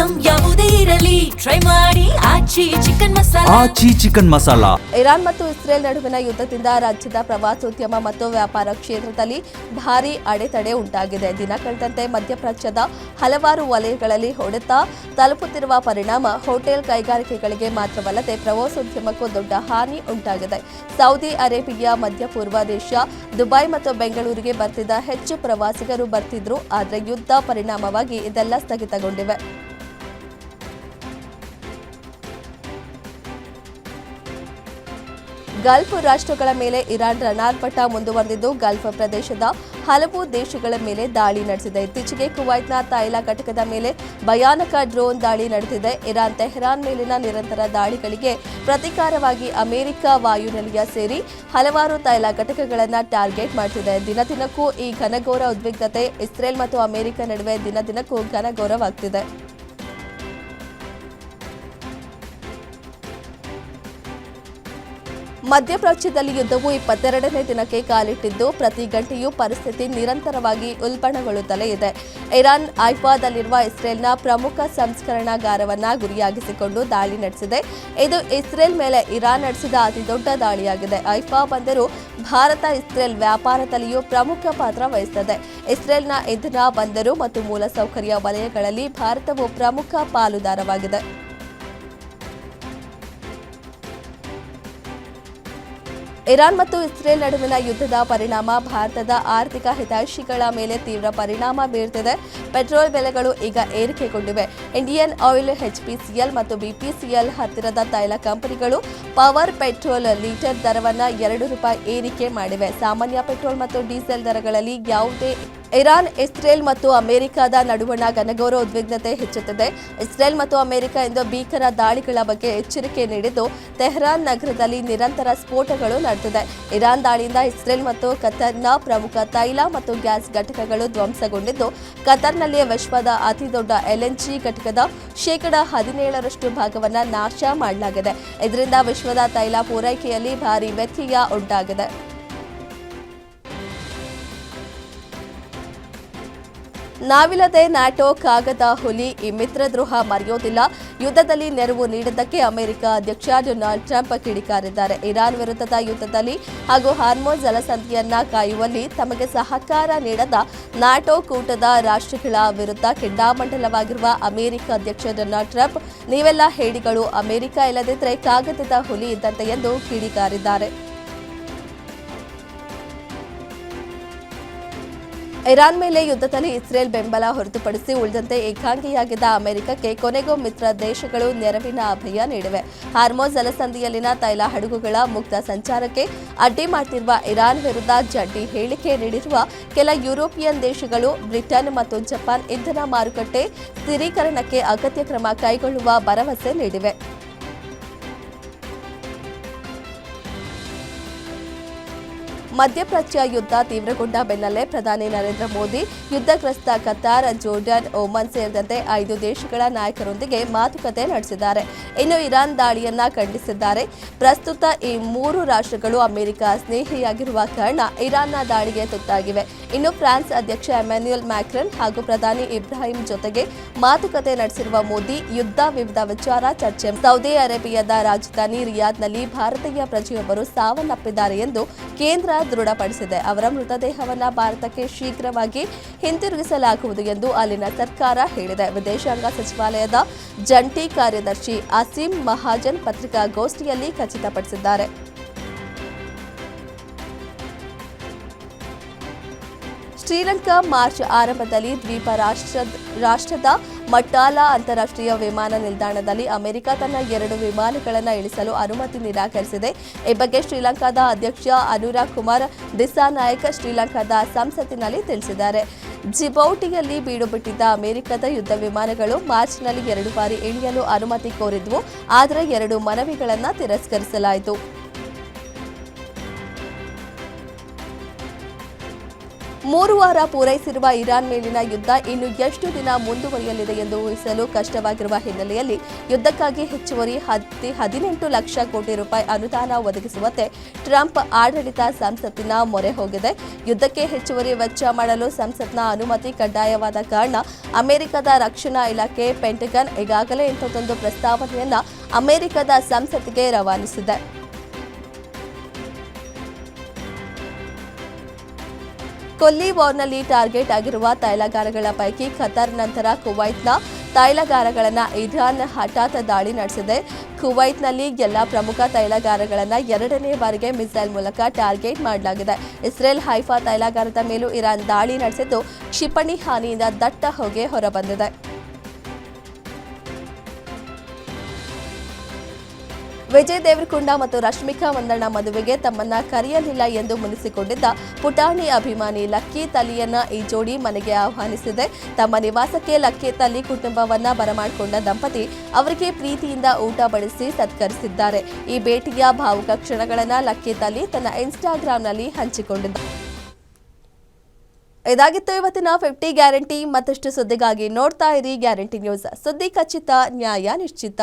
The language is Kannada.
ಐಟಂ ಯಾವುದೇ ಇರಲಿ ಟ್ರೈ ಮಾಡಿ ಆಚಿ ಚಿಕನ್ ಮಸಾಲಾ. ಇರಾನ್ ಮತ್ತು ಇಸ್ರೇಲ್ ನಡುವಿನ ಯುದ್ಧದಿಂದ ರಾಜ್ಯದ ಪ್ರವಾಸೋದ್ಯಮ ಮತ್ತು ವ್ಯಾಪಾರ ಕ್ಷೇತ್ರದಲ್ಲಿ ಭಾರೀ ಅಡೆತಡೆ ಉಂಟಾಗಿದೆ. ದಿನ ಕಳೆದಂತೆ ಮಧ್ಯಪ್ರಾಚ್ಯದ ಹಲವಾರು ವಲಯಗಳಲ್ಲಿ ಹೊಡೆತ ತಲುಪುತ್ತಿರುವ ಪರಿಣಾಮ ಹೋಟೆಲ್ ಕೈಗಾರಿಕೆಗಳಿಗೆ ಮಾತ್ರವಲ್ಲದೆ ಪ್ರವಾಸೋದ್ಯಮಕ್ಕೂ ದೊಡ್ಡ ಹಾನಿ ಉಂಟಾಗಿದೆ. ಸೌದಿ ಅರೇಬಿಯಾ, ಮಧ್ಯಪೂರ್ವ ದೇಶ, ದುಬೈ ಮತ್ತು ಬೆಂಗಳೂರಿಗೆ ಬರ್ತಿದ್ದ ಹೆಚ್ಚು ಪ್ರವಾಸಿಗರು ಬರ್ತಿದ್ರು. ಆದರೆ ಯುದ್ಧ ಪರಿಣಾಮವಾಗಿ ಇದೆಲ್ಲ ಸ್ಥಗಿತಗೊಂಡಿವೆ. ಗಲ್ಫ್ ರಾಷ್ಟ್ರಗಳ ಮೇಲೆ ಇರಾನ್ ರಣಾರ್ಭಟ ಮುಂದುವರೆದಿದ್ದು ಗಲ್ಫ್ ಪ್ರದೇಶದ ಹಲವು ದೇಶಗಳ ಮೇಲೆ ದಾಳಿ ನಡೆಸಿದೆ. ಇತ್ತೀಚೆಗೆ ಕುವೈತ್ನ ತೈಲ ಘಟಕದ ಮೇಲೆ ಭಯಾನಕ ಡ್ರೋನ್ ದಾಳಿ ನಡೆದಿದೆ. ಇರಾನ್ ತೆಹರಾನ್ ಮೇಲಿನ ನಿರಂತರ ದಾಳಿಗಳಿಗೆ ಪ್ರತೀಕಾರವಾಗಿ ಅಮೆರಿಕ ವಾಯುನೆಲೆಯ ಸೇರಿ ಹಲವಾರು ತೈಲ ಘಟಕಗಳನ್ನು ಟಾರ್ಗೆಟ್ ಮಾಡುತ್ತಿದೆ. ದಿನದಿನಕ್ಕೂ ಈ ಘನಘೋರ ಉದ್ವಿಗ್ನತೆ ಇಸ್ರೇಲ್ ಮತ್ತು ಅಮೆರಿಕ ನಡುವೆ ದಿನದಿನಕ್ಕೂ ಘನಘೋರವಾಗುತ್ತಿದೆ. ಮಧ್ಯಪ್ರಾಚ್ಯದಲ್ಲಿ ಯುದ್ಧವು 22ನೇ ದಿನಕ್ಕೆ ಕಾಲಿಟ್ಟಿದ್ದು ಪ್ರತಿ ಗಂಟೆಯೂ ಪರಿಸ್ಥಿತಿ ನಿರಂತರವಾಗಿ ಉಲ್ಬಣಗೊಳ್ಳುತ್ತಲೇ ಇದೆ. ಇರಾನ್ ಐಫಾದಲ್ಲಿರುವ ಇಸ್ರೇಲ್ನ ಪ್ರಮುಖ ಸಂಸ್ಕರಣಾಗಾರವನ್ನು ಗುರಿಯಾಗಿಸಿಕೊಂಡು ದಾಳಿ ನಡೆಸಿದೆ. ಇದು ಇಸ್ರೇಲ್ ಮೇಲೆ ಇರಾನ್ ನಡೆಸಿದ ಅತಿದೊಡ್ಡ ದಾಳಿಯಾಗಿದೆ. ಐಫಾ ಬಂದರು ಭಾರತ ಇಸ್ರೇಲ್ ವ್ಯಾಪಾರದಲ್ಲಿಯೂ ಪ್ರಮುಖ ಪಾತ್ರ ವಹಿಸುತ್ತದೆ. ಇಸ್ರೇಲ್ನ ಇಂಧನ, ಬಂದರು ಮತ್ತು ಮೂಲಸೌಕರ್ಯ ವಲಯಗಳಲ್ಲಿ ಭಾರತವು ಪ್ರಮುಖ ಪಾಲುದಾರವಾಗಿದೆ. ಇರಾನ್ ಮತ್ತು ಇಸ್ರೇಲ್ ನಡುವಿನ ಯುದ್ಧದ ಪರಿಣಾಮ ಭಾರತದ ಆರ್ಥಿಕ ಹಿತೈಷಿಗಳ ಮೇಲೆ ತೀವ್ರ ಪರಿಣಾಮ ಬೀರುತ್ತಿದೆ. ಪೆಟ್ರೋಲ್ ಬೆಲೆಗಳು ಈಗ ಏರಿಕೆಗೊಂಡಿವೆ. ಇಂಡಿಯನ್ ಆಯಿಲ್, ಎಚ್ಪಿಸಿಎಲ್ ಮತ್ತು ಬಿಪಿಸಿಎಲ್ ಹತ್ತಿರದ ತೈಲ ಕಂಪನಿಗಳು ಪವರ್ ಪೆಟ್ರೋಲ್ ಲೀಟರ್ ದರವನ್ನು ₹2 ಏರಿಕೆ ಮಾಡಿವೆ. ಸಾಮಾನ್ಯ ಪೆಟ್ರೋಲ್ ಮತ್ತು ಡೀಸೆಲ್ ದರಗಳಲ್ಲಿ ಯಾವುದೇ ಇರಾನ್, ಇಸ್ರೇಲ್ ಮತ್ತು ಅಮೆರಿಕದ ನಡುವಣ ಘನಘೋರ ಉದ್ವಿಗ್ನತೆ ಹೆಚ್ಚುತ್ತಿದೆ. ಇಸ್ರೇಲ್ ಮತ್ತು ಅಮೆರಿಕ ಇಂದು ಭೀಕರ ದಾಳಿಗಳ ಬಗ್ಗೆ ಎಚ್ಚರಿಕೆ ನೀಡಿದ್ದು ತೆಹರಾನ್ ನಗರದಲ್ಲಿ ನಿರಂತರ ಸ್ಫೋಟಗಳು ನಡೆದಿದೆ. ಇರಾನ್ ದಾಳಿಯಿಂದ ಇಸ್ರೇಲ್ ಮತ್ತು ಕತಾರ್ನ ಪ್ರಮುಖ ತೈಲ ಮತ್ತು ಗ್ಯಾಸ್ ಘಟಕಗಳು ಧ್ವಂಸಗೊಂಡಿದ್ದು ಕತಾರ್ನಲ್ಲಿ ವಿಶ್ವದ ಅತಿದೊಡ್ಡ ಎಲ್ಎನ್ಜಿ ಘಟಕದ ಶೇಕಡ 17ರಷ್ಟು ಭಾಗವನ್ನು ನಾಶ ಮಾಡಲಾಗಿದೆ. ಇದರಿಂದ ವಿಶ್ವದ ತೈಲ ಪೂರೈಕೆಯಲ್ಲಿ ಭಾರೀ ವ್ಯತ್ಯಯ ಉಂಟಾಗಿದೆ. ನಾವಿಲ್ಲದೆ ನ್ಯಾಟೋ ಕಾಗದ ಹುಲಿ, ಈ ಮಿತ್ರದ್ರೋಹ ಮರೆಯೋದಿಲ್ಲ. ಯುದ್ಧದಲ್ಲಿ ನೆರವು ನೀಡಿದ್ದಕ್ಕೆ ಅಮೆರಿಕ ಅಧ್ಯಕ್ಷ ಡೊನಾಲ್ಡ್ ಟ್ರಂಪ್ ಕಿಡಿಕಾರಿದ್ದಾರೆ. ಇರಾನ್ ವಿರುದ್ಧದ ಯುದ್ಧದಲ್ಲಿ ಹಾಗೂ ಹಾರ್ಮೋನ್ ಜಲಸಂಧಿಯನ್ನ ಕಾಯುವಲ್ಲಿ ತಮಗೆ ಸಹಕಾರ ನೀಡದ ನ್ಯಾಟೋ ಕೂಟದ ರಾಷ್ಟ್ರಗಳ ವಿರುದ್ಧ ಕೆಂಡಾಮಂಡಲವಾಗಿರುವ ಅಮೆರಿಕ ಅಧ್ಯಕ್ಷ ಡೊನಾಲ್ಡ್ ಟ್ರಂಪ್, ನೀವೆಲ್ಲ ಹೇಡಿಗಳು, ಅಮೆರಿಕ ಇಲ್ಲದಿದ್ದರೆ ಕಾಗದದ ಹುಲಿ ಇದ್ದಂತೆ ಎಂದು ಕಿಡಿಕಾರಿದ್ದಾರೆ. ಇರಾನ್ ಮೇಲೆ ಯುದ್ಧದಲ್ಲಿ ಇಸ್ರೇಲ್ ಬೆಂಬಲ ಹೊರತುಪಡಿಸಿ ಉಳಿದಂತೆ ಏಕಾಂಗಿಯಾಗಿದ್ದ ಅಮೆರಿಕಕ್ಕೆ ಕೊನೆಗೂ ಮಿತ್ರ ದೇಶಗಳು ನೆರವಿನ ಅಭಯ ನೀಡಿವೆ. ಹಾರ್ಮೋನ್ ಜಲಸಂಧಿಯಲ್ಲಿನ ತೈಲ ಹಡಗುಗಳ ಮುಕ್ತ ಸಂಚಾರಕ್ಕೆ ಅಡ್ಡಿ ಮಾಡ್ತಿರುವ ಇರಾನ್ ವಿರುದ್ಧ ಜಂಟಿ ಹೇಳಿಕೆ ನೀಡಿರುವ ಕೆಲ ಯುರೋಪಿಯನ್ ದೇಶಗಳು ಬ್ರಿಟನ್ ಮತ್ತು ಜಪಾನ್ ಇಂಧನ ಮಾರುಕಟ್ಟೆ ಸ್ಥಿರೀಕರಣಕ್ಕೆ ಅಗತ್ಯ ಕ್ರಮ ಕೈಗೊಳ್ಳುವ ಭರವಸೆ ನೀಡಿವೆ. ಮಧ್ಯಪ್ರಾಚ್ಯ ಯುದ್ಧ ತೀವ್ರಗೊಂಡ ಬೆನ್ನಲ್ಲೇ ಪ್ರಧಾನಿ ನರೇಂದ್ರ ಮೋದಿ ಯುದ್ಧಗ್ರಸ್ತ ಕತಾರ್, ಜೋರ್ಡನ್, ಒಮನ್ ಸೇರಿದಂತೆ 5 ದೇಶಗಳ ನಾಯಕರೊಂದಿಗೆ ಮಾತುಕತೆ ನಡೆಸಿದ್ದಾರೆ. ಇನ್ನು ಇರಾನ್ ದಾಳಿಯನ್ನ ಖಂಡಿಸಿದ್ದಾರೆ. ಪ್ರಸ್ತುತ ಈ 3 ರಾಷ್ಟ್ರಗಳು ಅಮೆರಿಕ ಸ್ನೇಹಿಯಾಗಿರುವ ಕಾರಣ ಇರಾನ್ನ ದಾಳಿಗೆ ತುತ್ತಾಗಿವೆ. ಇನ್ನು ಫ್ರಾನ್ಸ್ ಅಧ್ಯಕ್ಷ ಎಮ್ಯಾನ್ಯುಯಲ್ ಮ್ಯಾಕ್ರನ್ ಹಾಗೂ ಪ್ರಧಾನಿ ಇಬ್ರಾಹಿಂ ಜೊತೆಗೆ ಮಾತುಕತೆ ನಡೆಸಿರುವ ಮೋದಿ ಯುದ್ಧ, ವಿವಿಧ ವಿಚಾರ ಚರ್ಚೆ. ಸೌದಿ ಅರೇಬಿಯಾದ ರಾಜಧಾನಿ ರಿಯಾದ್ನಲ್ಲಿ ಭಾರತೀಯ ಪ್ರಜೆಯೊಬ್ಬರು ಸಾವನ್ನಪ್ಪಿದ್ದಾರೆ ಎಂದು ಕೇಂದ್ರ ದೃಢಪಡಿಸಿದೆ. ಅವರ ಮೃತದೇಹವನ್ನು ಭಾರತಕ್ಕೆ ಶೀಘ್ರವಾಗಿ ಹಿಂತಿರುಗಿಸಲಾಗುವುದು ಎಂದು ಅಲ್ಲಿನ ಸರ್ಕಾರ ಹೇಳಿದೆ. ವಿದೇಶಾಂಗ ಸಚಿವಾಲಯದ ಜಂಟಿ ಕಾರ್ಯದರ್ಶಿ ಅಸೀಂ ಮಹಾಜನ್ ಪತ್ರಿಕಾಗೋಷ್ಠಿಯಲ್ಲಿ ಖಚಿತಪಡಿಸಿದ್ದಾರೆ. ಶ್ರೀಲಂಕಾ ಮಾರ್ಚ್ ಆರಂಭದಲ್ಲಿ ದ್ವೀಪ ರಾಷ್ಟ್ರದ ಮಟ್ಟಾಲ ಅಂತಾರಾಷ್ಟ್ರೀಯ ವಿಮಾನ ನಿಲ್ದಾಣದಲ್ಲಿ ಅಮೆರಿಕ ತನ್ನ 2 ವಿಮಾನಗಳನ್ನು ಇಳಿಸಲು ಅನುಮತಿ ನಿರಾಕರಿಸಿದೆ. ಈ ಬಗ್ಗೆ ಶ್ರೀಲಂಕಾದ ಅಧ್ಯಕ್ಷ ಅನುರಾಗ್ ಕುಮಾರ್ ದಿಸಾನಾಯಕ್ ಶ್ರೀಲಂಕಾದ ಸಂಸತ್ತಿನಲ್ಲಿ ತಿಳಿಸಿದ್ದಾರೆ. ಜಿಬೌಟಿಯಲ್ಲಿ ಬೀಡುಬಿಟ್ಟಿದ್ದ ಅಮೆರಿಕದ ಯುದ್ಧ ವಿಮಾನಗಳು ಮಾರ್ಚ್ನಲ್ಲಿ 2 ಬಾರಿ ಇಳಿಯಲು ಅನುಮತಿ ಕೋರಿದ್ವು. ಆದರೆ 2 ಮನವಿಗಳನ್ನು ತಿರಸ್ಕರಿಸಲಾಯಿತು. 3 ವಾರ ಪೂರೈಸಿರುವ ಇರಾನ್ ಮೇಲಿನ ಯುದ್ಧ ಇನ್ನು ಎಷ್ಟು ದಿನ ಮುಂದುವರಿಯಲಿದೆ ಎಂದು ಊಹಿಸಲು ಕಷ್ಟವಾಗಿರುವ ಹಿನ್ನೆಲೆಯಲ್ಲಿ ಯುದ್ಧಕ್ಕಾಗಿ ಹೆಚ್ಚುವರಿ 18 ಲಕ್ಷ ಕೋಟಿ ರೂಪಾಯಿ ಅನುದಾನ ಒದಗಿಸುವಂತೆ ಟ್ರಂಪ್ ಆಡಳಿತ ಸಂಸತ್ತಿನ ಮೊರೆ ಹೋಗಿದೆ. ಯುದ್ಧಕ್ಕೆ ಹೆಚ್ಚುವರಿ ವೆಚ್ಚ ಮಾಡಲು ಸಂಸತ್ನ ಅನುಮತಿ ಕಡ್ಡಾಯವಾದ ಕಾರಣ ಅಮೆರಿಕದ ರಕ್ಷಣಾ ಇಲಾಖೆ ಪೆಂಟಗನ್ ಈಗಾಗಲೇ ಇಂಥದ್ದೊಂದು ಪ್ರಸ್ತಾವನೆಯನ್ನ ಅಮೆರಿಕದ ಸಂಸತ್ತಿಗೆ ರವಾನಿಸಿದೆ. ಕೊಲ್ಲಿ ವಾರ್ನಲ್ಲಿ ಟಾರ್ಗೆಟ್ ಆಗಿರುವ ತೈಲಗಾರಗಳ ಪೈಕಿ ಖತರ್ ನಂತರ ಕುವೈತ್ನ ತೈಲಗಾರಗಳನ್ನು ಇರಾನ್ ಹಠಾತ್ ದಾಳಿ ನಡೆಸಿದೆ. ಕುವೈತ್ನಲ್ಲಿ ಎಲ್ಲ ಪ್ರಮುಖ ತೈಲಗಾರಗಳನ್ನು 2ನೇ ಬಾರಿಗೆ ಮಿಸೈಲ್ ಮೂಲಕ ಟಾರ್ಗೆಟ್ ಮಾಡಲಾಗಿದೆ. ಇಸ್ರೇಲ್ ಹೈಫಾ ತೈಲಗಾರದ ಮೇಲೂ ಇರಾನ್ ದಾಳಿ ನಡೆಸಿದ್ದು ಕ್ಷಿಪಣಿ ಹಾನಿಯಿಂದ ದಟ್ಟ ಹೊಗೆ ಹೊರಬಂದಿದೆ. ವಿಜಯ್ ದೇವರಕೊಂಡ ಮತ್ತು ರಶ್ಮಿಕಾ ಮಂದಣ್ಣ ಮದುವೆಗೆ ತಮ್ಮನ್ನ ಕರೆಯಲಿಲ್ಲ ಎಂದು ಮುನಿಸಿಕೊಂಡಿದ್ದ ಪುಟಾಣಿ ಅಭಿಮಾನಿ ಲಕ್ಕಿ ತಲಿಯನ್ನ ಈ ಜೋಡಿ ಮನೆಗೆ ಆಹ್ವಾನಿಸಿದೆ. ತಮ್ಮ ನಿವಾಸಕ್ಕೆ ಲಕ್ಕಿ ತಲಿ ಕುಟುಂಬವನ್ನ ಬರಮಾಡಿಕೊಂಡ ದಂಪತಿ ಅವರಿಗೆ ಪ್ರೀತಿಯಿಂದ ಊಟ ಬಡಿಸಿ ಸತ್ಕರಿಸಿದ್ದಾರೆ. ಈ ಭೇಟಿಯ ಭಾವುಕ ಕ್ಷಣಗಳನ್ನು ಲಕ್ಕಿ ತಲಿ ತನ್ನ ಇನ್ಸ್ಟಾಗ್ರಾಂನಲ್ಲಿ ಹಂಚಿಕೊಂಡಿದ್ದಾರೆ. ಇದಾಗಿತ್ತು ಇವತ್ತಿನ 50 ಗ್ಯಾರಂಟಿ. ಮತ್ತಷ್ಟು ಸುದ್ದಿಗಾಗಿ ನೋಡ್ತಾ ಇರಿ ಗ್ಯಾರಂಟಿ ನ್ಯೂಸ್. ಸುದ್ದಿ ಖಚಿತ, ನ್ಯಾಯ ನಿಶ್ಚಿತ.